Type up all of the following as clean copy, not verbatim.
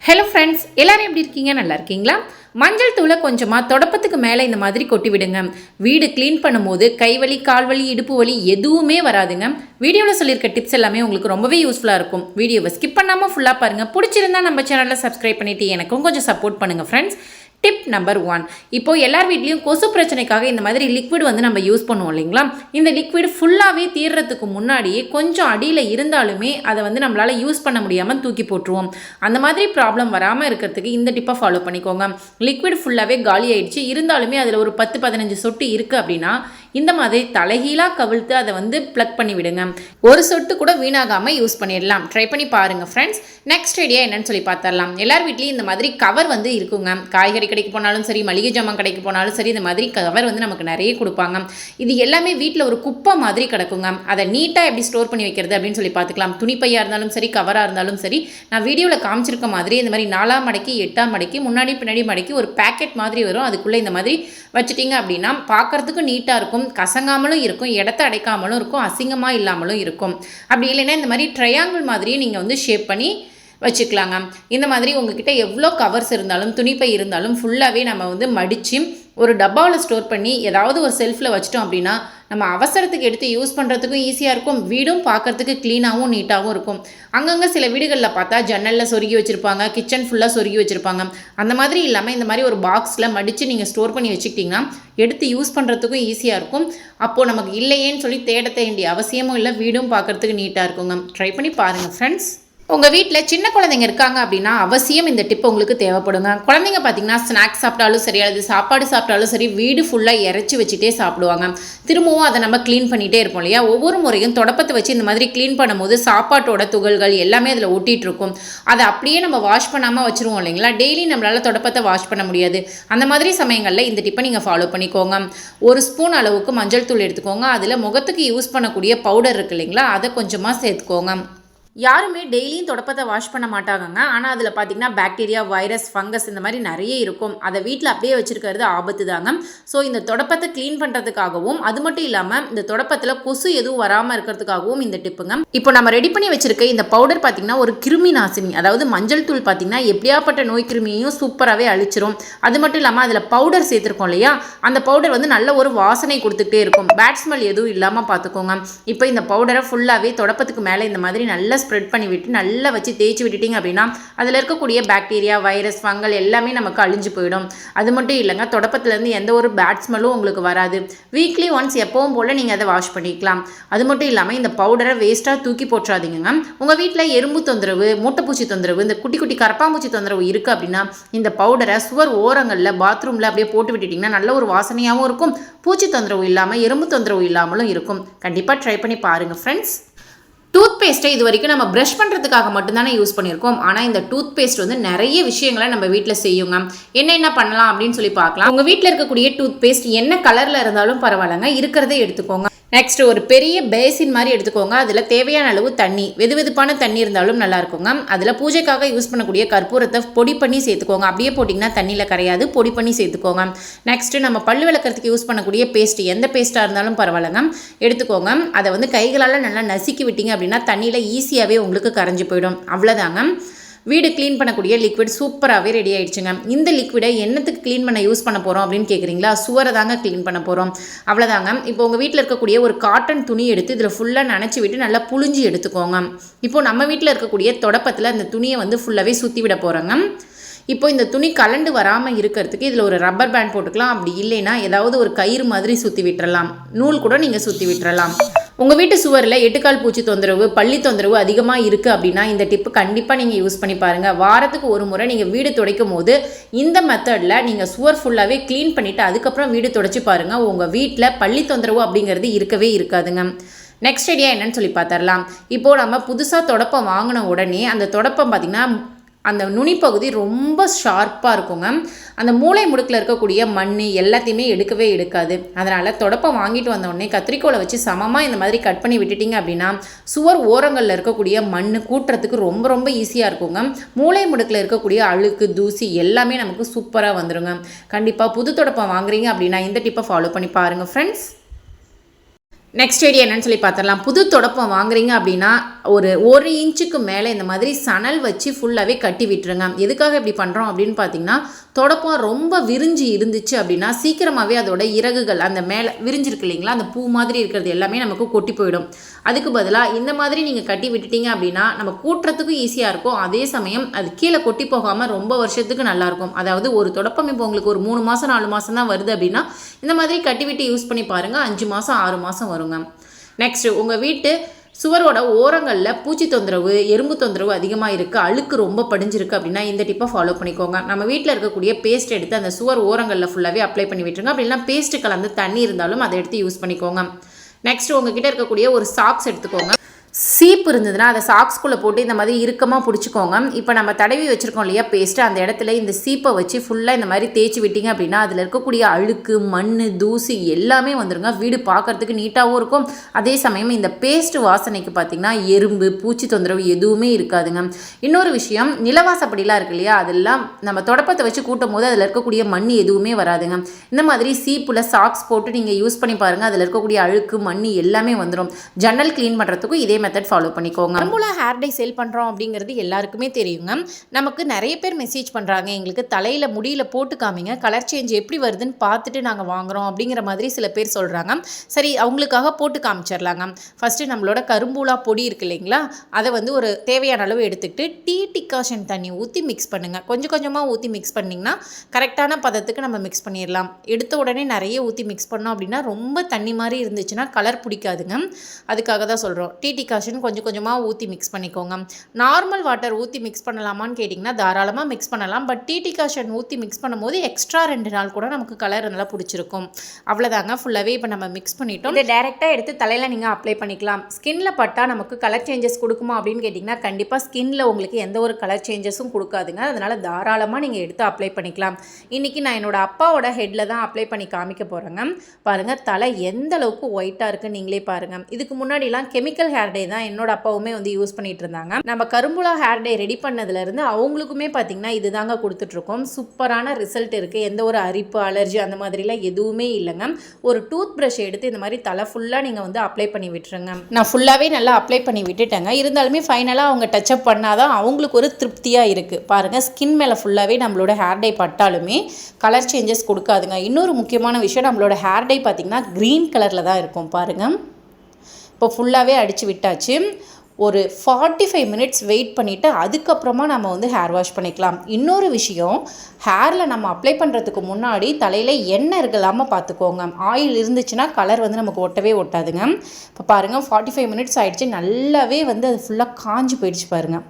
Hello friends, எல்லாரும் எப்படி இருக்கீங்க? நல்லா இருக்கீங்களா? மஞ்சள் தூளை கொஞ்சமாக தொடப்பத்துக்கு மேலே இந்த மாதிரி கொட்டி விடுங்க. வீடு க்ளீன் பண்ணும்போது கைவலி, கால்வலி, இடுப்பு வலி எதுவுமே வராதுங்க. வீடியோவில் சொல்லியிருக்க டிப்ஸ் எல்லாமே உங்களுக்கு ரொம்பவே யூஸ்ஃபுல்லாக இருக்கும். வீடியோவை ஸ்கிப் பண்ணாமல் ஃபுல்லாக பாருங்கள். பிடிச்சிருந்தா நம்ம சேனலில் சப்ஸ்கிரைப் பண்ணிவிட்டு எனக்கும் கொஞ்சம் சப்போர்ட் பண்ணுங்கள் ஃப்ரெண்ட்ஸ். டிப் நம்பர் 1, இப்போது எல்லார் வீட்லேயும் கொசு பிரச்சனைக்காக இந்த மாதிரி லிக்விட் நம்ம யூஸ் பண்ணுவோம் இல்லைங்களா? இந்த லிக்விட் ஃபுல்லாகவே தீர்றதுக்கு முன்னாடியே கொஞ்சம் அடியில் இருந்தாலுமே அதை நம்மளால் யூஸ் பண்ண முடியாமல் தூக்கி போட்டுருவோம். அந்த மாதிரி ப்ராப்ளம் வராமல் இருக்கிறதுக்கு இந்த டிப்பை ஃபாலோ பண்ணிக்கோங்க. லிக்விட் ஃபுல்லாகவே காலி ஆயிடுச்சு, இருந்தாலுமே அதில் ஒரு 10-15 சொட்டு இருக்குது அப்படின்னா இந்த மாதிரி தலைகீழாக கவிழ்த்து அதை ப்ளக் பண்ணி விடுங்க. ஒரு சொட்டு கூட வீணாகாமல் யூஸ் பண்ணிடலாம். ட்ரை பண்ணி பாருங்கள் ஃப்ரெண்ட்ஸ். நெக்ஸ்ட் ஐடியா என்னன்னு சொல்லி பார்த்துடலாம். எல்லார் வீட்லேயும் இந்த மாதிரி கவர் இருக்குங்க. காய்கறி கடைக்கு போனாலும் சரி, மளிகை ஜாமான் கடைக்கு போனாலும் சரி, இந்த மாதிரி கவர் நமக்கு நிறைய கொடுப்பாங்க. இது எல்லாமே வீட்டில் ஒரு குப்பை மாதிரி கிடக்குங்க. அதை நீட்டாக எப்படி ஸ்டோர் பண்ணி வைக்கிறது அப்படின்னு சொல்லி பார்த்துக்கலாம். துணிப்பையாக இருந்தாலும் சரி, கவராக இருந்தாலும் சரி, நான் வீடியோவில் காமிச்சிருக்க மாதிரி இந்த மாதிரி 4ஆம் மடக்கி 8ஆம் மடக்கி முன்னாடி பின்னாடி மடக்கி ஒரு பேக்கெட் மாதிரி வரும். அதுக்குள்ளே இந்த மாதிரி வச்சுட்டிங்க அப்படின்னா பார்க்குறதுக்கு நீட்டாக இருக்கும், கசங்காமலும் இருக்கும், இடத்த அடைக்காமலும் இருக்கும், அசிங்கமாக இல்லாமலும் இருக்கும். அப்படி இல்லைன்னா இந்த மாதிரி ட்ரையாங்கிள் மாதிரியே நீங்கள் ஷேப் பண்ணி வச்சுக்கலாங்க. இந்த மாதிரி உங்ககிட்ட எவ்வளோ கவர்ஸ் இருந்தாலும் துணிப்பை இருந்தாலும் ஃபுல்லாகவே நம்ம மடித்து ஒரு டப்பாவில் ஸ்டோர் பண்ணி ஏதாவது ஒரு செல்ஃபில் வச்சிட்டோம் அப்படின்னா நம்ம அவசரத்துக்கு எடுத்து யூஸ் பண்ணுறதுக்கும் ஈஸியாக இருக்கும். வீடும் பார்க்குறதுக்கு க்ளீனாகவும் நீட்டாகவும் இருக்கும். அங்கங்கே சில வீடுகளில் பார்த்தா ஜன்னலில் சொருகி வச்சுருப்பாங்க, கிச்சன் ஃபுல்லாக சொருகி வச்சுருப்பாங்க. அந்த மாதிரி இல்லாமல் இந்த மாதிரி ஒரு பாக்ஸில் மடித்து நீங்கள் ஸ்டோர் பண்ணி வச்சுக்கிட்டிங்கன்னா எடுத்து யூஸ் பண்ணுறதுக்கும் ஈஸியாக இருக்கும். அப்போது நமக்கு இல்லையேன்னு சொல்லி தேட வேண்டிய அவசியமும் இல்லை, வீடும் பார்க்குறதுக்கு நீட்டாக இருக்குங்க. ட்ரை பண்ணி பாருங்கள் ஃப்ரெண்ட்ஸ். உங்கள் வீட்டில் சின்ன குழந்தைங்க இருக்காங்க அப்படின்னா அவசியம் இந்த டிப் உங்களுக்கு தேவைப்படுங்க. குழந்தைங்க பார்த்தீங்கன்னா ஸ்நாக்ஸ் சாப்பிட்டாலும் சரி, அல்லது சாப்பாடு சாப்பிட்டாலும் சரி, வீடு ஃபுல்லாக இறச்சி வச்சுட்டே சாப்பிடுவாங்க. திரும்பவும் அதை நம்ம க்ளீன் பண்ணிகிட்டே இருப்போம் இல்லையா? ஒவ்வொரு முறையும் தொடப்பத்தை வச்சு இந்த மாதிரி க்ளீன் பண்ணும்போது சாப்பாட்டோட துகள்கள் எல்லாமே அதில் ஒட்டிகிட்டு இருக்கும். அதை அப்படியே நம்ம வாஷ் பண்ணாமல் வச்சுருவோம் இல்லைங்களா? டெய்லி நம்மளால் தொடப்பத்தை வாஷ் பண்ண முடியாது. அந்த மாதிரி சமயங்களில் இந்த டிப்பை நீங்கள் ஃபாலோ பண்ணிக்கோங்க. 1 ஸ்பூன் அளவுக்கு மஞ்சள் தூள் எடுத்துக்கோங்க. அதில் முகத்துக்கு யூஸ் பண்ணக்கூடிய பவுடர் இருக்குது இல்லைங்களா, அதை கொஞ்சமாக சேர்த்துக்கோங்க. யாருமே டெய்லியும் தொடப்பத்தை வாஷ் பண்ண மாட்டாங்க. ஆனால் அதில் பார்த்திங்கன்னா பாக்டீரியா, வைரஸ், ஃபங்கஸ் இந்த மாதிரி நிறைய இருக்கும். அதை வீட்டில் அப்படியே வச்சுருக்கிறது ஆபத்து தாங்க. ஸோ இந்த தொடப்பத்தை க்ளீன் பண்ணுறதுக்காகவும் அது மட்டும் இல்லாமல் இந்த தொடப்பத்தில் கொசு எதுவும் வராமல் இருக்கிறதுக்காகவும் இந்த டிப்புங்க. இப்போ நம்ம ரெடி பண்ணி வச்சுருக்க இந்த பவுடர் பார்த்திங்கன்னா ஒரு கிருமி நாசினி. அதாவது மஞ்சள் தூள் பார்த்திங்கன்னா எப்படியாப்பட்ட நோய் கிருமியையும் சூப்பராகவே அழிச்சிரும். அது மட்டும் இல்லாமல் அதில் பவுடர் சேர்த்துருக்கோம் இல்லையா, அந்த பவுடர் நல்ல ஒரு வாசனை கொடுத்துக்கிட்டே இருக்கும். பேட் ஸ்மெல் எதுவும் இல்லாமல் பார்த்துக்கோங்க. இப்போ இந்த பவுடரை ஃபுல்லாகவே தொடப்பத்துக்கு மேலே இந்த மாதிரி நல்லா ஸ்ப்ரெட் பண்ணி விட்டு நல்லா வச்சு தேய்ச்சி விட்டுட்டிங்க அப்படின்னா அதில் இருக்கக்கூடிய பாக்டீரியா, வைரஸ், ஃபங்கல் எல்லாமே நமக்கு அழிஞ்சு போயிடும். அது மட்டும் இல்லைங்க, தொடப்பத்துலேருந்து எந்த ஒரு பேட் ஸ்மெல்லும் உங்களுக்கு வராது. வீக்லி ஒன்ஸ் எப்பவும் போல் நீங்கள் அதை வாஷ் பண்ணிக்கலாம். அது மட்டும் இல்லாமல் இந்த பவுடரை வேஸ்ட்டாக தூக்கி போட்டுறாதீங்க. உங்கள் வீட்டில் எறும்பு தொந்தரவு, மூட்டைப்பூச்சி தொந்தரவு, இந்த குட்டி குட்டி கரப்பாம்பூச்சி தொந்தரவு இருக்குது அப்படின்னா இந்த பவுடரை சுவர் ஓரங்களில், பாத்ரூமில் அப்படியே போட்டு விட்டுட்டிங்கன்னா நல்ல ஒரு வாசனையாகவும் இருக்கும், பூச்சி தொந்தரவு இல்லாமல் எறும்பு தொந்தரவு இல்லாமலும் இருக்கும். கண்டிப்பாக ட்ரை பண்ணி பாருங்கள் ஃப்ரெண்ட்ஸ். டூத் பேஸ்ட்டை இது வரைக்கும் நம்ம ப்ரஷ் பண்ணுறதுக்காக மட்டும்தானே யூஸ் பண்ணியிருக்கோம். ஆனால் இந்த டூத் பேஸ்ட் நிறைய விஷயங்களை நம்ம வீட்டில் செய்யுங்க. என்ன பண்ணலாம் அப்படின்னு சொல்லி பார்க்கலாம். உங்கள் வீட்டில் இருக்கக்கூடிய டூத் பேஸ்ட் என்ன கலரில் இருந்தாலும் பரவாயில்லைங்க, இருக்கிறதே எடுத்துக்கோங்க. நெக்ஸ்ட் ஒரு பெரிய பேசின் மாதிரி எடுத்துக்கோங்க. அதில் தேவையான அளவு தண்ணி, வெதுவெதுப்பான தண்ணி இருந்தாலும் நல்லா இருக்குங்க. அதில் பூஜைக்காக யூஸ் பண்ணக்கூடிய கற்பூரத்தை பொடி பண்ணி சேர்த்துக்கோங்க. அப்படியே போட்டிங்கன்னா தண்ணியில் கரையாது, பொடி பண்ணி சேர்த்துக்கோங்க. நெக்ஸ்ட்டு நம்ம பல்லு விளக்கிறதுக்கு யூஸ் பண்ணக்கூடிய பேஸ்ட், எந்த பேஸ்ட்டாக இருந்தாலும் பரவாயில்லைங்க, எடுத்துக்கோங்க. அதை கைகளால் நல்லா நசுக்கி விட்டீங்க அப்படின்னா தண்ணியில் ஈஸியாகவே உங்களுக்கு கரைஞ்சி போயிடும். அவ்வளோதாங்க, வீடு க்ளீன் பண்ணக்கூடிய லிக்விட் சூப்பராகவே ரெடி ஆகிடுச்சுங்க. இந்த லிக்விடை என்னத்துக்கு க்ளீன் பண்ண யூஸ் பண்ண போகிறோம் அப்படின்னு கேட்குறீங்களா? சுவரை தாங்க க்ளீன் பண்ண போகிறோம். அவ்வளோதாங்க. இப்போ உங்கள் வீட்டில் இருக்கக்கூடிய ஒரு காட்டன் துணி எடுத்து இதில் ஃபுல்லாக நனைச்சி விட்டு நல்லா புழிஞ்சி எடுத்துக்கோங்க. இப்போது நம்ம வீட்டில் இருக்கக்கூடிய தொடப்பத்தில் அந்த துணியை ஃபுல்லாகவே சுற்றி விட போகிறோங்க. இப்போ இந்த துணி கலண்டு வராமல் இருக்கிறதுக்கு இதில் ஒரு ரப்பர் பேண்ட் போட்டுக்கலாம். அப்படி இல்லைன்னா ஏதாவது ஒரு கயிறு மாதிரி சுற்றி விட்டுறலாம், நூல் கூட நீங்கள் சுற்றி விட்டுறலாம். உங்கள் வீட்டு சுவரில் எட்டுக்கால் பூச்சி தொந்தரவு, பள்ளி தொந்தரவு அதிகமாக இருக்குது அப்படின்னா இந்த டிப்பு கண்டிப்பாக நீங்கள் யூஸ் பண்ணி பாருங்கள். வாரத்துக்கு ஒரு முறை நீங்கள் வீடு துடைக்கும் போது இந்த மெத்தடில் நீங்கள் சுவர் ஃபுல்லாகவே க்ளீன் பண்ணிவிட்டு அதுக்கப்புறம் வீடு துடைச்சி பாருங்கள். உங்கள் வீட்டில் பள்ளி தொந்தரவு அப்படிங்கிறது இருக்கவே இருக்காதுங்க. நெக்ஸ்ட் ஐடியா என்னன்னு சொல்லி பார்த்துடலாம். இப்போது நம்ம புதுசாக தொடப்பம் வாங்கின உடனே அந்த தொடப்பம் பார்த்திங்கன்னா அந்த நுனிப்பகுதி ரொம்ப ஷார்ப்பாக இருக்குங்க. அந்த மூளை முடுக்கில் இருக்கக்கூடிய மண் எல்லாத்தையுமே எடுக்கவே எடுக்காது. அதனால் தொடப்பம் வாங்கிட்டு வந்தோடனே கத்திரிக்கோலை வச்சு சமமாக இந்த மாதிரி கட் பண்ணி விட்டுட்டிங்க அப்படின்னா சுவர் ஓரங்களில் இருக்கக்கூடிய மண் கூட்டுறதுக்கு ரொம்ப ரொம்ப ஈஸியாக இருக்குங்க. மூளை முடுக்கில் இருக்கக்கூடிய அழுக்கு, தூசி எல்லாமே நமக்கு சூப்பராக வந்துடுங்க. கண்டிப்பாக புது தொடப்பம் வாங்குறீங்க அப்படின்னா இந்த டிப்பை ஃபாலோ பண்ணி பாருங்கள் ஃப்ரெண்ட்ஸ். நெக்ஸ்ட் ஐடியா என்னன்னு சொல்லி பார்த்துடலாம். புது தொடப்பம் வாங்குறீங்க அப்படின்னா ஒரு இன்ச்சுக்கு மேலே இந்த மாதிரி சணல் வச்சு ஃபுல்லாகவே கட்டி விட்டுருங்க. எதுக்காக இப்படி பண்ணுறோம் அப்படின்னு பார்த்தீங்கன்னா, தொடப்பம் ரொம்ப விரிஞ்சு இருந்துச்சு அப்படின்னா சீக்கிரமாகவே அதோட இறகுகள் அந்த மேலே விரிஞ்சிருக்கு இல்லைங்களா, அந்த பூ மாதிரி இருக்கிறது எல்லாமே நமக்கு கொட்டி போயிடும். அதுக்கு பதிலாக இந்த மாதிரி நீங்கள் கட்டி விட்டுட்டீங்க அப்படின்னா நம்ம கூட்டுறதுக்கும் ஈஸியாக இருக்கும். அதே சமயம் அது கீழே கொட்டி போகாமல் ரொம்ப வருஷத்துக்கு நல்லாயிருக்கும். அதாவது ஒரு தொடப்பம் இப்போ உங்களுக்கு ஒரு 3 மாதம் 4 மாதம் தான் வருது அப்படின்னா இந்த மாதிரி கட்டி விட்டு யூஸ் பண்ணி பாருங்கள். 5 மாதம் 6 மாதம் வருங்க. நெக்ஸ்ட்டு, உங்கள் வீட்டு சுவரோட ஓரங்களில் பூச்சி தொந்தரவு, எறும்பு தொந்தரவு அதிகமாக இருக்குது, அழுக்கு ரொம்ப படிஞ்சிருக்கு அப்படின்னா இந்த டிப்பை ஃபாலோ பண்ணிக்கோங்க. நம்ம வீட்டில் இருக்கக்கூடிய பேஸ்ட் எடுத்து அந்த சுவர் ஓரங்களில் ஃபுல்லாகவே அப்ளை பண்ணி விட்டுருங்க. அப்படின்னா பேஸ்ட்டு கலந்து தண்ணி இருந்தாலும் அதை எடுத்து யூஸ் பண்ணிக்கோங்க. நெக்ஸ்ட், உங்ககிட்ட இருக்கக்கூடிய ஒரு சாக்ஸ் எடுத்துக்கோங்க. சீப்பு இருந்ததுன்னா அதை சாக்ஸ்குள்ளே போட்டு இந்த மாதிரி இறுக்கமாக பிடிச்சிக்கோங்க. இப்போ நம்ம தடவி வச்சுருக்கோம் இல்லையா பேஸ்ட்டு, அந்த இடத்துல இந்த சீப்பை வச்சு ஃபுல்லாக இந்த மாதிரி தேய்ச்சி விட்டிங்க அப்படின்னா அதில் இருக்கக்கூடிய அழுக்கு, மண், தூசி எல்லாமே வந்துருங்க. வீடு பார்க்குறதுக்கு நீட்டாகவும் இருக்கும். அதே சமயம் இந்த பேஸ்ட்டு வாசனைக்கு பார்த்திங்கன்னா எறும்பு, பூச்சி தொந்தரவு எதுவுமே இருக்காதுங்க. இன்னொரு விஷயம், நிலவாசப்படிலாம் இருக்கு இல்லையா, அதெல்லாம் நம்ம தொடப்பத்தை வச்சு கூட்டும் போது அதில் இருக்கக்கூடிய மண் எதுவுமே வராதுங்க. இந்த மாதிரி சீப்பில் சாக்ஸ் போட்டு நீங்கள் யூஸ் பண்ணி பாருங்கள். அதில் இருக்கக்கூடிய அழுக்கு, மண் எல்லாமே வந்துடும். ஜன்னல் க்ளீன் பண்ணுறதுக்கும் இதே மெத்தட் ஃபாலோ பண்ணிக்கோங்க. கரும்புலா ஹேர் டை சேல் பண்ணுறோம் அப்படிங்கிறது எல்லாருக்குமே தெரியுங்க. நமக்கு நிறைய பேர் மெசேஜ் பண்ணுறாங்க, எங்களுக்கு தலையில் முடியில் போட்டு காமிங்க, கலர் சேஞ்ச் எப்படி வருதுன்னு பார்த்துட்டு நாங்கள் வாங்குகிறோம் அப்படிங்கிற மாதிரி சில பேர் சொல்கிறாங்க. சரி, அவங்களுக்காக போட்டு காமிச்சிடலாங்க. ஃபஸ்ட்டு நம்மளோட கரும்புலா பொடி இருக்குது இல்லைங்களா, அதை வந்து ஒரு தேவையான அளவு எடுத்துக்கிட்டு டீ டிகாஷன் தண்ணி ஊற்றி மிக்ஸ் பண்ணுங்கள். கொஞ்சம் கொஞ்சமாக ஊற்றி மிக்ஸ் பண்ணிங்கன்னா கரெக்டான பதத்துக்கு நம்ம மிக்ஸ் பண்ணிடலாம். எடுத்த உடனே நிறைய ஊற்றி மிக்ஸ் பண்ணோம் அப்படின்னா ரொம்ப தண்ணி மாதிரி இருந்துச்சுன்னா கலர் பிடிக்காதுங்க. அதுக்காக தான் சொல்கிறோம். டீ டிகாஷன் கொஞ்சம் கொஞ்சமாக ஊற்றி மிக்ஸ் பண்ணிக்கோங்க. நார்மல் வாட்டர் ஊற்றி மிக்ஸ் பண்ணலாமான்னு கேட்டிங்கன்னா தாராளமாக மிக்ஸ் பண்ணலாம். பட் டீ டிகாஷன் ஊற்றி மிக்ஸ் பண்ணும்போது எக்ஸ்ட்ரா 2 நாள் கூட நமக்கு கலர் நல்லா பிடிச்சிருக்கும். அவ்வளோதாங்க, ஃபுல்லாகவே இப்போ நம்ம மிக்ஸ் பண்ணிட்டோம். இதை டேரெக்டாக எடுத்து தலையில் நீங்கள் அப்ளை பண்ணிக்கலாம். ஸ்கின்ல பட்டால் நமக்கு கலர் சேஞ்சஸ் கொடுக்குமா அப்படின்னு கேட்டிங்கன்னா கண்டிப்பாக ஸ்கின்ல உங்களுக்கு எந்த ஒரு கலர் சேஞ்சஸும் கொடுக்காதுங்க. அதனால் தாராளமாக நீங்கள் எடுத்து அப்ளை பண்ணிக்கலாம். இன்றைக்கி நான் என்னோட அப்பாவோட ஹெட்டில் தான் அப்ளை பண்ணி காமிக்க போகிறேங்க. பாருங்கள், தலை எந்த அளவுக்கு ஒயிட்டாக இருக்குன்னு நீங்களே பாருங்கள். இதுக்கு முன்னாடிலாம் கெமிக்கல் ஹேர் டே தான் என்னோட அப்பாவுமே வந்து யூஸ் பண்ணிட்டு இருந்தாங்க. நம்ம கரும்புலா ஹேர் டே ரெடி பண்ணதுலேருந்து அவங்களுக்குமே பார்த்தீங்கன்னா இது தாங்க கொடுத்துட்ருக்கோம். சூப்பரான ரிசல்ட் இருக்குது. எந்த ஒரு அரிப்பு, அலர்ஜி அந்த மாதிரிலாம் எதுவுமே இல்லைங்க. ஒரு டூத் ப்ரஷ் எடுத்து இந்த மாதிரி தலை ஃபுல்லாக நீங்கள் வந்து அப்ளை பண்ணி விட்டுருங்க. நான் ஃபுல்லாகவே நல்லா அப்ளை பண்ணி விட்டுட்டேங்க. இருந்தாலுமே ஃபைனலாக அவங்க டச்சப் பண்ணாதான் அவங்களுக்கு ஒரு திருப்தியாக இருக்குது. பாருங்கள், ஸ்கின் மேலே ஃபுல்லாகவே நம்மளோட ஹேர் டை பட்டாலுமே கலர் சேஞ்சஸ் கொடுக்காதுங்க. இன்னொரு முக்கியமான விஷயம், நம்மளோட ஹேர் டை பார்த்திங்கன்னா க்ரீன் கலரில் தான் இருக்கும். பாருங்கள், இப்போ ஃபுல்லாகவே அடித்து விட்டாச்சு. ஒரு 45 மினிட்ஸ் வெயிட் பண்ணிவிட்டு அதுக்கப்புறமா நம்ம வந்து ஹேர் வாஷ் பண்ணிக்கலாம். இன்னொரு விஷயம், ஹேரில் நம்ம அப்ளை பண்ணுறதுக்கு முன்னாடி தலையில் எண்ணெய் இருக்கலாமல் பார்த்துக்கோங்க. ஆயில் இருந்துச்சுன்னா கலர் வந்து நமக்கு ஒட்டவே ஒட்டாதுங்க. இப்போ பாருங்கள், 45 மினிட்ஸ் ஆகிடுச்சு. நல்லாவே வந்து அது ஃபுல்லாக காஞ்சி போயிடுச்சு பாருங்கள்.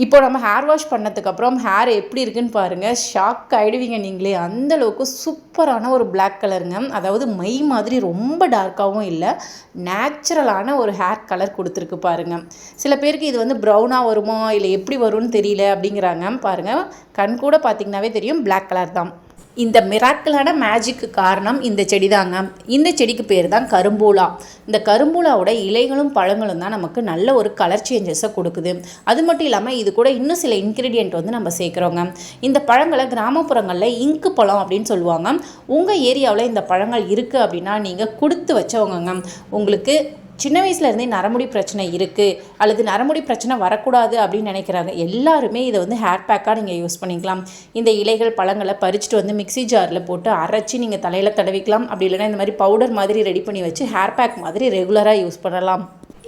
இப்போ நம்ம ஹேர் வாஷ் பண்ணதுக்கப்புறம் ஹேர் எப்படி இருக்குன்னு பாருங்கள், ஷாக் ஆகிடுவீங்க நீங்களே. அந்தளவுக்கு சூப்பரான ஒரு பிளாக் கலருங்க. அதாவது மை மாதிரி ரொம்ப டார்க்காகவும் இல்லை, நேச்சுரலான ஒரு ஹேர் கலர் கொடுத்துருக்கு பாருங்கள். சில பேருக்கு இது வந்து ப்ரௌனாக வருமா இல்லை எப்படி வரும்னு தெரியல அப்படிங்கிறாங்க. பாருங்கள், கண் கூட பார்த்திங்கனாவே தெரியும் பிளாக் கலர் தான். இந்த மிராக்கிளான மேஜிக்கு காரணம் இந்த செடி தாங்க. இந்த செடிக்கு பேர் தான் கரும்பூலா. இந்த கரும்பூலாவோட இலைகளும் பழங்களும் தான் நமக்கு நல்ல ஒரு கலர் சேஞ்சஸை கொடுக்குது. அது மட்டும் இல்லாமல் இது கூட இன்னும் சில இன்க்ரீடியண்ட் வந்து நம்ம சேர்க்குறோங்க. இந்த பழங்களை கிராமப்புறங்களில் இங்கு பழம் அப்படின்னு சொல்லுவாங்க. உங்கள் ஏரியாவில் இந்த பழங்கள் இருக்குது அப்படின்னா நீங்கள் கொடுத்து வச்சவங்க. உங்களுக்கு சின்ன வயசுலேருந்தே நரமுடி பிரச்சனை இருக்குது அல்லது நரமுடி பிரச்சனை வரக்கூடாது அப்படின்னு நினைக்கிறாங்க எல்லாருமே இதை வந்து ஹேர் பேக்காக நீங்கள் யூஸ் பண்ணிக்கலாம். இந்த இலைகள் பழங்களை பறிச்சுட்டு வந்து மிக்ஸி ஜாரில் போட்டு அரைச்சி நீங்கள் தலையில் தடவிக்கலாம். அப்படி இல்லைன்னா இந்த மாதிரி பவுடர் மாதிரி ரெடி பண்ணி வச்சு ஹேர் பேக் மாதிரி ரெகுலராக யூஸ் பண்ணலாம்.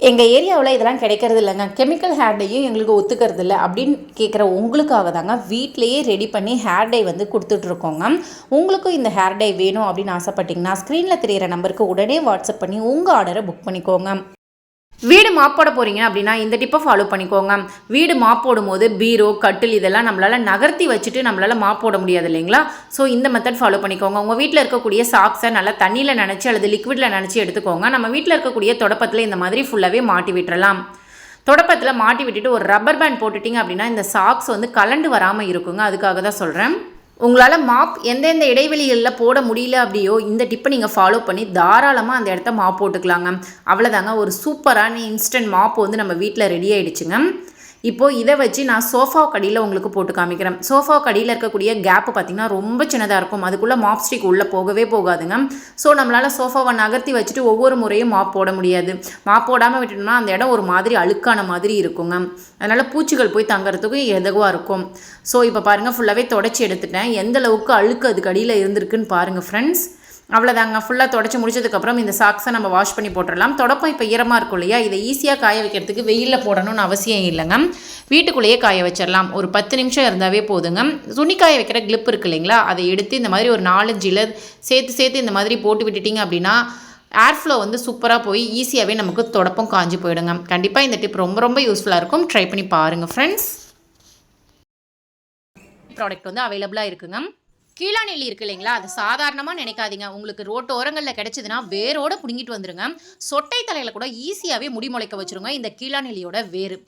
எங்கள் ஏரியாவில் இதெல்லாம் கிடைக்கிறது இல்லைங்க, கெமிக்கல் ஹேர் டையும் எங்களுக்கு ஒத்துக்கிறது இல்லை அப்படின்னு கேட்குற உங்களுக்காக தாங்க வீட்டிலையே ரெடி பண்ணி ஹேர் டை வந்து கொடுத்துட்ருக்கோங்க. உங்களுக்கும் இந்த ஹேர் டை வேணும் அப்படின்னு ஆசைப்பட்டிங்கன்னா ஸ்க்ரீனில் தெரிகிற நம்பருக்கு உடனே வாட்ஸ்அப் பண்ணி உங்கள் ஆர்டரை புக் பண்ணிக்கோங்க. வீடு மாப் போட போகிறீங்க அப்படின்னா இந்த டிப்பை ஃபாலோ பண்ணிக்கோங்க. வீடு மாப் போடும்போது பீரோ, கட்டில் இதெல்லாம் நம்மளால் நகர்த்தி வச்சுட்டு நம்மளால் மாப் போட முடியாது இல்லைங்களா. ஸோ இந்த மெத்தட் ஃபாலோ பண்ணிக்கோங்க. உங்கள் வீட்டில் இருக்கக்கூடிய சாக்ஸை நல்லா தண்ணியில் நினச்சி அல்லது லிக்விடில் நினச்சி எடுத்துக்கோங்க. நம்ம வீட்டில் இருக்கக்கூடிய தொடப்பத்தில் இந்த மாதிரி ஃபுல்லாகவே மாட்டி விட்டுறலாம். தொடப்பத்தில் மாட்டி விட்டுட்டு ஒரு ரப்பர் பேண்ட் போட்டுட்டிங்க அப்படின்னா இந்த சாக்ஸ் வந்து கலண்டு வராமல் இருக்குங்க. அதுக்காக தான் சொல்கிறேன். உங்களால் மாப் எந்தெந்த இடைவெளிகளில் போட முடியல அப்படியோ இந்த டிப்பை நீங்கள் ஃபாலோ பண்ணி தாராளமாக அந்த இடத்த மாப் போட்டுக்கலாங்க. அவ்வளோதாங்க, ஒரு சூப்பரான இன்ஸ்டன்ட் மாப் வந்து நம்ம வீட்டில் ரெடி ஆகிடுச்சுங்க. இப்போது இதை வச்சு நான் சோஃபா கடியில் உங்களுக்கு போட்டு காமிக்கிறேன். சோஃபா கடியில் இருக்கக்கூடிய கேப்பு பார்த்திங்கன்னா ரொம்ப சின்னதாக இருக்கும். அதுக்குள்ளே மாப் ஸ்டிக் உள்ளே போகவே போகாதுங்க. ஸோ நம்மளால் சோஃபாவை நகர்த்தி வச்சுட்டு ஒவ்வொரு முறையும் மாப் போட முடியாது. மாப் போடாமல் விட்டுட்டோம்னா அந்த இடம் ஒரு மாதிரி அழுக்கான மாதிரி இருக்குங்க. அதனால் பூச்சிகள் போய் தங்குறதுக்கும் எதுவாக இருக்கும். ஸோ இப்போ பாருங்கள் ஃபுல்லாகவே தொடச்சி எடுத்துட்டேன். எந்த அளவுக்கு அழுக்கு அதுக்கு அடியில் இருந்திருக்குன்னு பாருங்கள் ஃப்ரெண்ட்ஸ். அவ்வளோதாங்க. ஃபுல்லாக தொடச்சி முடிச்சதுக்கப்புறம் இந்த சாக்ஸை நம்ம வாஷ் பண்ணி போட்டுடலாம். தொடப்பம் இப்போ ஈரமாக இருக்கும் இல்லையா, இதை ஈஸியாக காய வைக்கிறதுக்கு வெயிலில் போடணும்னு அவசியம் இல்லைங்க. வீட்டுக்குள்ளேயே காய வச்சிடலாம். ஒரு 10 நிமிஷம் இருந்தாவே போதுங்க. துணி காய வைக்கிற கிளிப் இருக்குது இல்லைங்களா, அதை எடுத்து இந்த மாதிரி ஒரு 4-5 இலை சேர்த்து இந்த மாதிரி போட்டு விட்டுட்டிங்க அப்படின்னா ஏர் ஃப்ளோ வந்து சூப்பராக போய் ஈஸியாகவே நமக்கு தொடப்பம் காஞ்சி போயிடுங்க. கண்டிப்பாக இந்த டிப் ரொம்ப ரொம்ப யூஸ்ஃபுல்லாக இருக்கும். ட்ரை பண்ணி பாருங்கள் ஃப்ரெண்ட்ஸ். ப்ராடக்ட் வந்து அவைலபிளாக இருக்குங்க. கீழாநெல்லி இருக்கு இல்லைங்களா, அது சாதாரணமாக நினைக்காதீங்க. உங்களுக்கு ரோட்டு ஓரங்களில் கிடைச்சதுன்னா வேரோட பிடுங்கிட்டு வந்துருங்க. சொட்டை தலையில் கூட ஈஸியாகவே முடி முளைக்க வச்சுருங்க இந்த கீழாநெல்லியோட வேறு.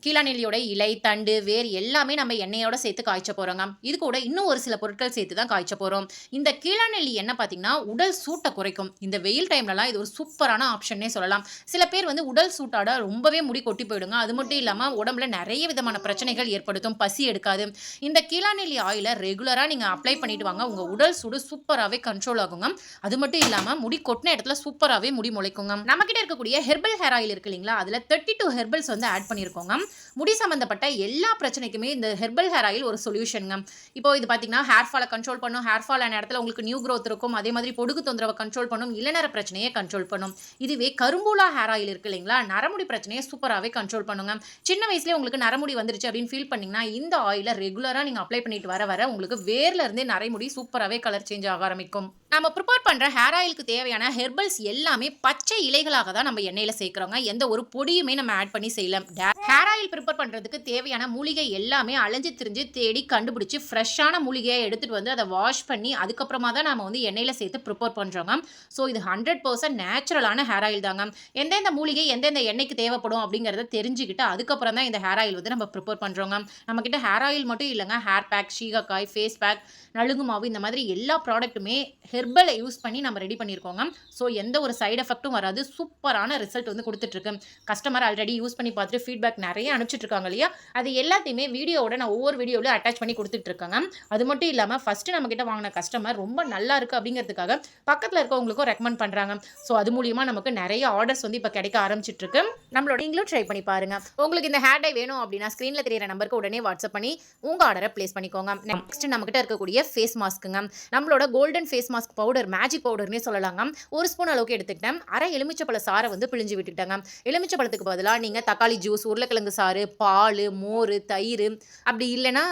கீழாநெல்லியோட இலை, தண்டு, வேர் எல்லாமே நம்ம எண்ணெயோட சேர்த்து காய்ச்ச போகிறோங்க. இது கூட இன்னும் ஒரு சில பொருட்கள் சேர்த்து தான் காய்ச்ச போகிறோம். இந்த கீழாநெல்லி எண்ணெய் பார்த்திங்கன்னா உடல் சூட்டை குறைக்கும். இந்த வெயில் டைம்லலாம் இது ஒரு சூப்பரான ஆப்ஷன்னே சொல்லலாம். சில பேர் வந்து உடல் சூட்டாட ரொம்பவே முடி கொட்டி போயிடுங்க. அது மட்டும் இல்லாமல் உடம்புல நிறைய விதமான பிரச்சனைகள் ஏற்படுத்தும். பசி எடுக்காது. இந்த கீழாநெல்லி ஆயிலை ரெகுலராக நீங்கள் அப்ளை பண்ணிட்டு வாங்க. உங்கள் உடல் சூடு சூப்பராகவே கண்ட்ரோல் ஆகுங்க. அது மட்டும் இல்லாமல் முடி கொட்டின இடத்துல சூப்பராகவே முடி முளைக்குங்க. நம்மக்கிட்ட இருக்கக்கூடிய ஹெர்பல் ஹேர் ஆயில் இருக்கு இல்லைங்களா, அதில் 32 ஹெர்பல்ஸ் வந்து ஆட் பண்ணியிருக்கோங்க. முடி சம்மந்தப்பட்ட எல்லா பிரச்சனைக்குமே இந்த ஹெர்பல் ஹேர் ஆயில் ஒரு சொல்யூஷனுங்க. இப்போ இது பார்த்தீங்கன்னா ஹேர் ஃபாலை கண்ட்ரோல் பண்ணும். ஹேர் ஃபால் ஆன இடத்துல உங்களுக்கு நியூ க்ரோத் இருக்கும். அதே மாதிரி பொடுகு தொந்தரவை கண்ட்ரோல் பண்ணும். இளநர பிரச்சனையை கண்ட்ரோல் பண்ணும். இதுவே கரும்பூலா ஹேர் ஆயில் இருக்கு இல்லைங்களா, நரமுடி பிரச்சனையை சூப்பராகவே கண்ட்ரோல் பண்ணுங்க. சின்ன வயசுலேயே உங்களுக்கு நரமுடி வந்துருச்சு அப்படின்னு ஃபீல் பண்ணிங்கன்னா இந்த ஆயிலை ரெகுலராக நீங்கள் அப்ளை பண்ணிட்டு வர உங்களுக்கு வேர்ல இருந்தே நரைமுடி சூப்பராகவே கலர் சேஞ்ச் ஆக ஆரம்பிக்கும். நம்ம ப்ரிப்பேர் பண்ணுற ஹேர் ஆயிலுக்கு தேவையான ஹெர்பல்ஸ் எல்லாமே பச்சை இலைகளாக தான் நம்ம எண்ணெயில் சேர்க்குறோங்க. எந்த ஒரு பொடியுமே நம்ம ஆட் பண்ணி செய்யலாம். ஹேர் ஆயில் ப்ரிப்பேர் பண்ணுறதுக்கு தேவையான மூலிகை எல்லாமே அலைஞ்சு திரிஞ்சு தேடி கண்டுபிடிச்சி ஃப்ரெஷ்ஷான மூலிகையை எடுத்துகிட்டு வந்து அதை வாஷ் பண்ணி அதுக்கப்புறமா தான் நம்ம வந்து எண்ணெயில் சேர்த்து ப்ரிப்பேர் பண்ணுறோங்க. ஸோ இது 100% நேச்சுரலான ஹேர் ஆயில் தாங்க. எந்தெந்த மூலிகை எந்தெந்த எண்ணெய்க்கு தேவைப்படும் அப்படிங்கிறத தெரிஞ்சுக்கிட்டு அதுக்கப்புறம் தான் இந்த ஹேர் ஆயில் வந்து நம்ம ப்ரிப்பேர் பண்ணுறோங்க. நம்மக்கிட்ட ஹேர் ஆயில் மட்டும் இல்லைங்க, hair pack, shikakai, face pack, நலுங்கு மாவு, இந்த மாதிரி எல்லா ப்ராடக்ட்டுமே ஹெர்பலை யூஸ் பண்ணி நம்ம ரெடி பண்ணியிருக்கோங்க. ஸோ எந்த ஒரு சைடு எஃபெக்ட்டும் வராது. சூப்பரான ரிசல்ட் வந்து கொடுத்துட்ருக்கு. கஸ்டமர் ஆல்ரெடி யூஸ் பண்ணி பார்த்துட்டு ஃபீட்பேக் நிறைய அனுப்பிச்சிட்டு இருக்காங்க இல்லையா, அது எல்லாத்தையுமே வீடியோவோட நான் ஒவ்வொரு வீடியோவில் அட்டாச் பண்ணி கொடுத்துட்ருக்காங்க. அது மட்டும் இல்லாமல் ஃபஸ்ட்டு நம்மக்கிட்ட வாங்கின கஸ்டமர் ரொம்ப நல்லா இருக்குது அப்படிங்கிறதுக்காக பக்கத்தில் இருக்கவங்களுக்கும் ரெக்கமெண்ட் பண்ணுறாங்க. ஸோ அது மூலியமாக நமக்கு நிறைய ஆர்டர்ஸ் வந்து இப்போ கிடைக்க ஆரம்பிச்சிட்ருக்கு. நம்மளோட நீங்களும் ட்ரை பண்ணி பாருங்கள். உங்களுக்கு இந்த ஹேர் டை வேணும் அப்படின்னா ஸ்க்ரீனில் தெரியிற நம்பருக்கு உடனே வாட்ஸ்அப் பண்ணி உங்கள் ஆர்டரை ப்ளேஸ் பண்ணிக்கோங்க. நெக்ஸ்ட் நம்மக்கிட்ட இருக்கக்கூடிய ஃபேஸ் மாஸ்க்குங்க. நம்மளோட golden face mask powder, magic பவுடர்னே சொல்லலாங்க. 1 ஸ்பூன் அளவுக்கு எடுத்துக்கிட்டேன். அரை எலுமிச்சப்பழ சாறை வந்து பிழிஞ்சு விட்டுட்டேங்க. எலுமிச்சப்பழத்துக்கு பதிலாக நீங்கள் தக்காளி ஜூஸ், உருளைக்கிழங்கு சாறு, பால், மோர், தயிர், அப்படி இல்லைன்னா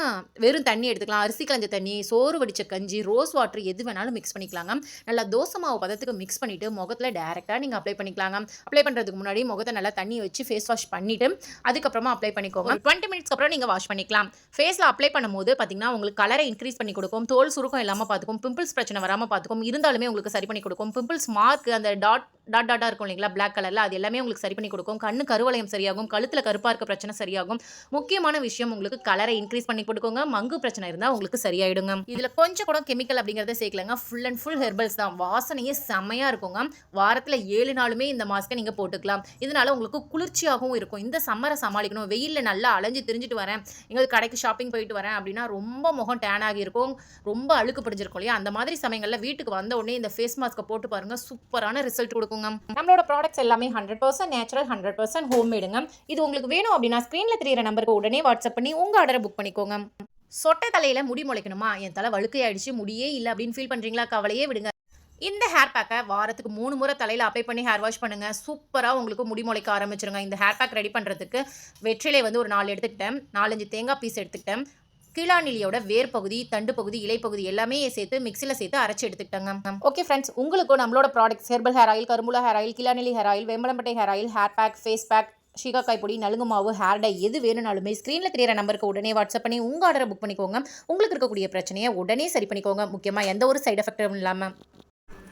வெறும் தண்ணி எடுத்துக்கலாம். அரிசி கலஞ்ச தண்ணி, சோறு வடித்த கஞ்சி, ரோஸ் வாட்டர் எது வேணாலும் மிக்ஸ் பண்ணிக்கலாங்க. நல்லா தோசை மாவு பதத்துக்கு மிக்ஸ் பண்ணிவிட்டு முகத்தில் டேரெக்டாக நீங்கள் அப்ளை பண்ணிக்கலாங்க. அப்ளை பண்ணுறதுக்கு முன்னாடி முகத்தை நல்லா தண்ணி வச்சு ஃபேஸ் வாஷ் பண்ணிவிட்டு அதுக்கப்புறமா அப்ளை பண்ணிக்கோங்க. 20 மினிட்ஸ்க்கு அப்புறம் நீங்கள் வாஷ் பண்ணிக்கலாம். ஃபேஸில் அப்ளை பண்ணும்போது பார்த்தீங்கன்னா உங்களுக்கு கலரை இன்க்ரீஸ் பண்ணி கொடுக்கும். தோல் சுருக்கம் இல்லாமல் பார்த்துக்கும். பிம்பிள்ஸ் பிரச்சனை வராமல் பார்த்துக்கும். இருந்தாலுமே உங்களுக்கு சரி பண்ணி கொடுக்கும். பிம்பிள்ஸ் மார்க் அந்த டாட்டாக இருக்கும் இல்லைங்களா, பிளாக் கலரில், அது எல்லாமே உங்களுக்கு சரி பண்ணி கொடுக்கும். கண்ணு கருவளையம் சரியாகும். கழுத்தில் கருப்பாக இருக்க பிரச்சனை சரியாகும். முக்கியமான விஷயம் உங்களுக்கு கலரை இன்க்ரீஸ் பண்ணி கொடுக்குங்க. மங்கு பிரச்சனை இருந்தால் உங்களுக்கு சரியாயிடுங்க. இதில் கொஞ்சம் கூட கெமிக்கல் அப்படிங்கிறத சேர்க்கலங்க. ஃபுல் அண்ட் ஃபுல் ஹெர்பல்ஸ் தான். வாசனையே செம்மையாக இருக்குங்க. வாரத்தில் 7 நாளுமே இந்த மாஸ்க்கை நீங்கள் போட்டுக்கலாம். இதனால உங்களுக்கு குளிர்ச்சியாகவும் இருக்கும். இந்த சம்மரை சமாளிக்கணும், வெயிலில் நல்லா அலைஞ்சு திரிஞ்சிட்டு வரேன், எங்களுக்கு கடைக்கு ஷாப்பிங் போயிட்டு வரேன் அப்படின்னா ரொம்ப முகம் டேன் ஆகி இருக்கும், ரொம்ப அழுக்கு பிடிச்சிருக்கும் இல்லையா, அந்த மாதிரி சமயங்களில் வீட்டுக்கு வந்த உடனே இந்த ஃபேஸ் மாஸ்க்கை போட்டு பாருங்க, சூப்பரான ரிசல்ட் கொடுக்குங்க. நம்மளோட ப்ராடக்ட்ஸ் எல்லாமே 100% நேச்சுரல், 100% ஹோம்மேடுங்க. இது உங்களுக்கு வேணும் அப்படின்னா ஸ்க்ரீனில் தெரியிற நம்பருக்கு உடனே வாட்ஸ்அப் பண்ணி உங்கள் ஆர்டரை புக் பண்ணிக்கோங்க. சொட்டை தலையில் முடி முளைக்கணுமா, என் தலை வழுக்கையாயிடுச்சு, முடியே இல்லை அப்படின்னு ஃபீல் பண்ணுறீங்களா, கவலையே விடுங்க. இந்த ஹேர் பேக்கை வாரத்துக்கு 3 முறை தலையில் அப்ளை பண்ணி ஹேர் வாஷ் பண்ணுங்கள். சூப்பராக உங்களுக்கு முடி முளைக்க ஆரம்பிச்சிருங்க. இந்த ஹேர் பேக் ரெடி பண்ணுறதுக்கு வெற்றிலை வந்து ஒரு 4 எடுத்துக்கிட்டேன், 4-5 தேங்காய் பீஸ் எடுத்துக்கிட்டேன், கீழாநெல்லியோட வேர் பகுதி, தண்டு பகுதி, இலை பகுதி எல்லாமே சேர்த்து மிக்சியில் சேர்த்து அரைச்சி எடுத்துக்கிட்டாங்க. ஓகே ஃப்ரெண்ட்ஸ், உங்களுக்கும் நம்மளோட ப்ராடக்ட்ஸ் ஹெர்பல் ஹேர் ஆயில், கரும்புலா ஹேர் ஆயில், கீழாநெல்லி ஹேர் ஆயில், வெம்பளம்பட்டை hair oil, hair pack, face pack, shikakai பொடி, நலுங்கு மாவு, ஹேர் டை எது வேணும்னாலுமே ஸ்க்ரீனில் தெரியிற நம்பருக்கு உடனே வாட்ஸ்அப் பண்ணி உங்கள் ஆர்டரை புக் பண்ணிக்கோங்க. உங்களுக்கு இருக்கக்கூடிய பிரச்சனையை உடனே சரி பண்ணிக்கோங்க. முக்கியமாக எந்த ஒரு சைடு எஃபெக்டும் இல்லாமல்.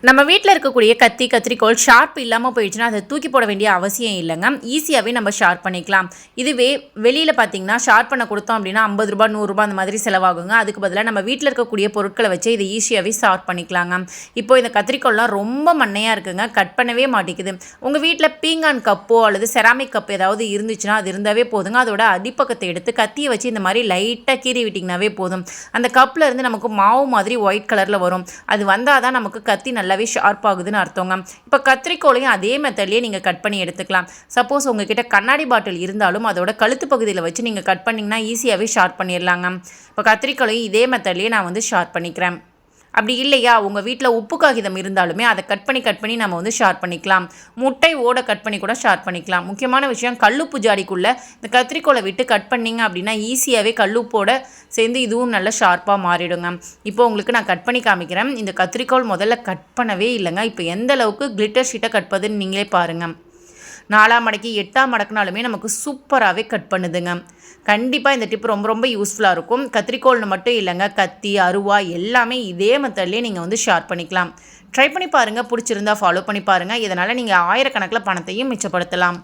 நம்ம வீட்டில் இருக்கக்கூடிய கத்தி கத்திரிக்கோல் ஷார்ப் இல்லாமல் போயிடுச்சுன்னா அதை தூக்கி போட வேண்டிய அவசியம் இல்லைங்க. ஈஸியாகவே நம்ம ஷார்ப் பண்ணிக்கலாம். இதுவே வெளியில் பார்த்தீங்கன்னா ஷார்ப் பண்ண கொடுத்தோம் அப்படின்னா 50 ரூபா 100 ரூபா அந்த மாதிரி செலவாகுங்க. அதுக்கு பதிலாக நம்ம வீட்டில் இருக்கக்கூடிய பொருட்களை வச்சு இதை ஈஸியாகவே ஷார்ப் பண்ணிக்கலாங்க. இப்போ இந்த கத்திரிக்கோல்லாம் ரொம்ப மண்ணையாக இருக்குங்க, கட் பண்ணவே மாட்டேங்குது. உங்கள் வீட்டில் பீங்கான் கப்போ அல்லது செராமிக் கப் ஏதாவது இருந்துச்சுன்னா அது இருந்தாவே போதுங்க. அதோட அடிப்பக்கத்தை எடுத்து கத்தியை வச்சு இந்த மாதிரி லைட்டாக கீறி விட்டிங்கனாவே போதும். அந்த கப்பில் இருந்து நமக்கு மாவு மாதிரி ஒயிட் கலரில் வரும். அது வந்தால் தான் நமக்கு கத்தி நல்லாவே ஷார்ப் ஆகுதுன்னு அர்த்தங்க. இப்போ கத்திரிக்கோலையும் அதே மெத்தட்லேயே நீங்கள் கட் பண்ணி எடுத்துக்கலாம். சப்போஸ் உங்ககிட்ட கண்ணாடி பாட்டில் இருந்தாலும் அதோட கழுத்து பகுதியில் வச்சு நீங்கள் கட் பண்ணிங்கன்னா ஈஸியாகவே ஷார்ப் பண்ணிடலாங்க. இப்போ கத்திரிக்கோலையும் இதே மெத்தட்லேயே நான் வந்து ஷார்ப் பண்ணிக்கிறேன். அப்படி இல்லையா உங்கள் வீட்டில் உப்பு காகிதம் இருந்தாலுமே அதை கட் பண்ணி நம்ம வந்து ஷார்ப் பண்ணிக்கலாம். முட்டை ஓட கட் பண்ணி கூட ஷார்ப் பண்ணிக்கலாம். முக்கியமான விஷயம் கல்லுப்பு ஜாடிக்குள்ளே இந்த கத்திரிக்கோலை விட்டு கட் பண்ணிங்க அப்படின்னா ஈஸியாகவே கல்லுப்போட சேர்ந்து இதுவும் நல்லா ஷார்ப்பாக மாறிடுங்க. இப்போ உங்களுக்கு நான் கட் பண்ணி காமிக்கிறேன். இந்த கத்திரிக்கோல் முதல்ல கட் பண்ணவே இல்லைங்க. இப்போ எந்த அளவுக்கு கிளிட்டர் ஷீட்டை கட் பண்ணுதுன்னு நீங்களே பாருங்கள். 4ஆம் மடக்கி 8ஆம் மடக்குனாலுமே நமக்கு சூப்பராகவே கட் பண்ணுதுங்க. கண்டிப்பாக இந்த டிப் ரொம்ப ரொம்ப யூஸ்ஃபுல்லாக இருக்கும். கத்திரிக்கோல்னு மட்டும் இல்லைங்க, கத்தி அருவா எல்லாமே இதே மெத்தட்லேயே நீங்கள் வந்து ஷார்ப் பண்ணிக்கலாம். ட்ரை பண்ணி பாருங்கள். பிடிச்சிருந்தா ஃபாலோ பண்ணி பாருங்கள். இதனால் நீங்கள் ஆயிரக்கணக்கில் பணத்தையும் மிச்சப்படுத்தலாம்.